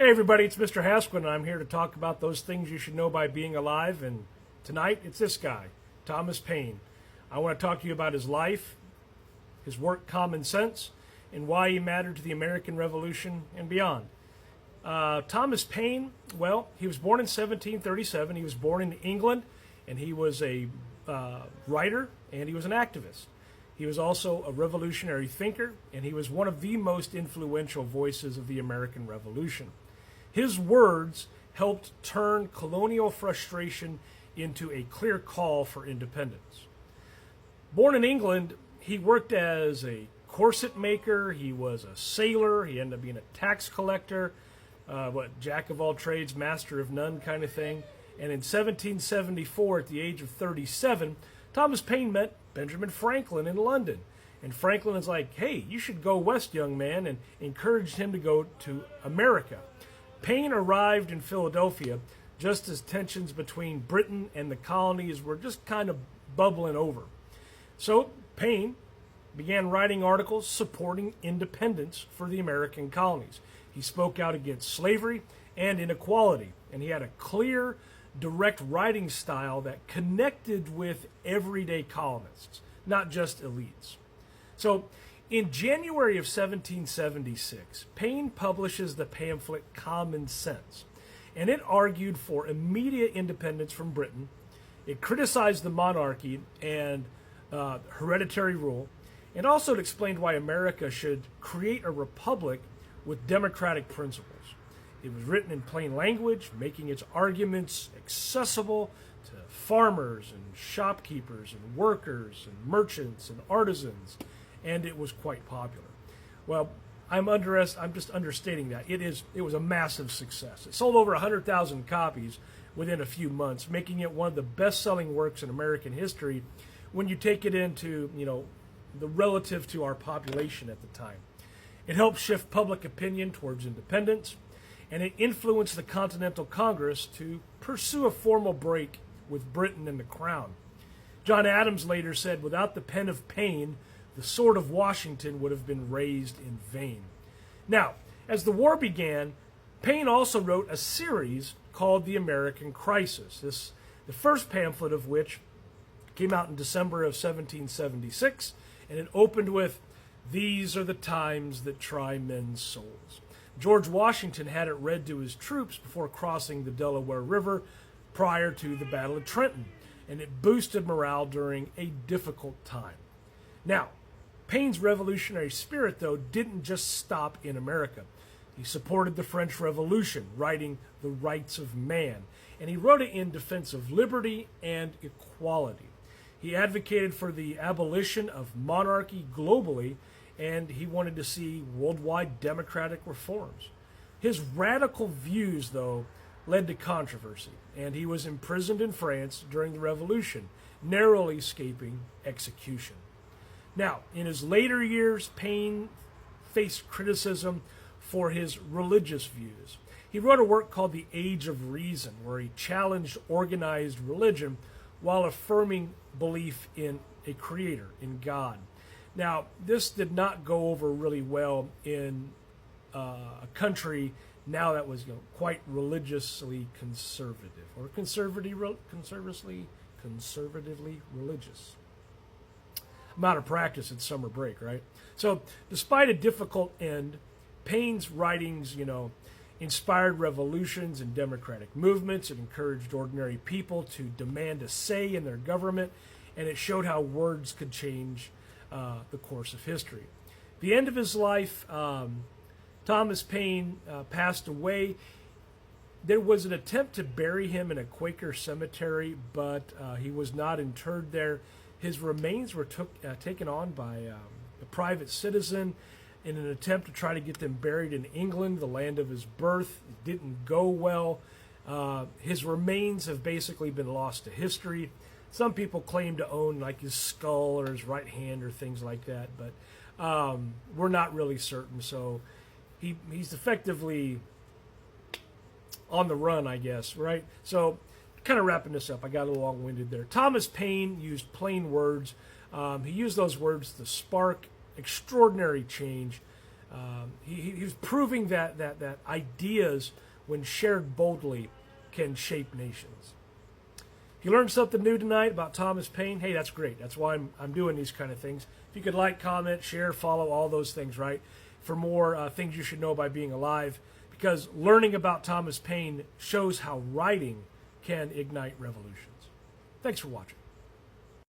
Hey everybody, it's Mr. Hasquin, and I'm here to talk about those things you should know by being alive. And tonight, it's this guy, Thomas Paine. I want to talk to you about his life, his work, Common Sense, and why he mattered to the American Revolution and beyond. Thomas Paine, well, he was born in 1737. He was born in England, and he was a writer, and he was an activist. He was also a revolutionary thinker, and he was one of the most influential voices of the American Revolution. His words helped turn colonial frustration into a clear call for independence. Born in England, he worked as a corset maker, he was a sailor, he ended up being a tax collector, jack of all trades, master of none kind of thing. And in 1774, at the age of 37, Thomas Paine met Benjamin Franklin in London. And Franklin is like, hey, you should go west, young man, and encouraged him to go to America. Paine arrived in Philadelphia just as tensions between Britain and the colonies were just kind of bubbling over. So Paine began writing articles supporting independence for the American colonies. He spoke out against slavery and inequality, and he had a clear, direct writing style that connected with everyday colonists, not just elites. So, in January of 1776, Paine publishes the pamphlet Common Sense, and it argued for immediate independence from Britain. It criticized the monarchy and hereditary rule, and also it explained why America should create a republic with democratic principles. It was written in plain language, making its arguments accessible to farmers and shopkeepers and workers and merchants and artisans, and it was quite popular. Well, I'm just understating that. It was a massive success. It sold over 100,000 copies within a few months, making it one of the best-selling works in American history when you take it into, the relative to our population at the time. It helped shift public opinion towards independence, and it influenced the Continental Congress to pursue a formal break with Britain and the Crown. John Adams later said, without the pen of Paine, the sword of Washington would have been raised in vain. Now, as the war began, Paine also wrote a series called The American Crisis, the first pamphlet of which came out in December of 1776, and it opened with, "These are the times that try men's souls." George Washington had it read to his troops before crossing the Delaware River prior to the Battle of Trenton, and it boosted morale during a difficult time. Now, Paine's revolutionary spirit, though, didn't just stop in America. He supported the French Revolution, writing The Rights of Man, and he wrote it in defense of liberty and equality. He advocated for the abolition of monarchy globally, and he wanted to see worldwide democratic reforms. His radical views, though, led to controversy, and he was imprisoned in France during the Revolution, narrowly escaping execution. Now, in his later years, Paine faced criticism for his religious views. He wrote a work called The Age of Reason, where he challenged organized religion while affirming belief in a creator, in God. Now, this did not go over really well in a country now that was quite religiously conservative, or conservatively religious. I'm out of practice at summer break, right? So, despite a difficult end, Paine's writings, inspired revolutions and democratic movements. It encouraged ordinary people to demand a say in their government, and it showed how words could change the course of history. The end of his life, Thomas Paine passed away. There was an attempt to bury him in a Quaker cemetery, but he was not interred there. His remains were taken on by a private citizen in an attempt to try to get them buried in England, the land of his birth. It didn't go well. His remains have basically been lost to history. Some people claim to own like his skull or his right hand or things like that, but we're not really certain. So he's effectively on the run, I guess, right? So kind of wrapping this up, I got a little long-winded there. Thomas Paine used plain words. He used those words to spark extraordinary change. He was proving that ideas, when shared boldly, can shape nations. If you learned something new tonight about Thomas Paine, hey, that's great. That's why I'm doing these kind of things. If you could like, comment, share, follow, all those things, right? For more things you should know by being alive. Because learning about Thomas Paine shows how writing can ignite revolutions. Thanks for watching.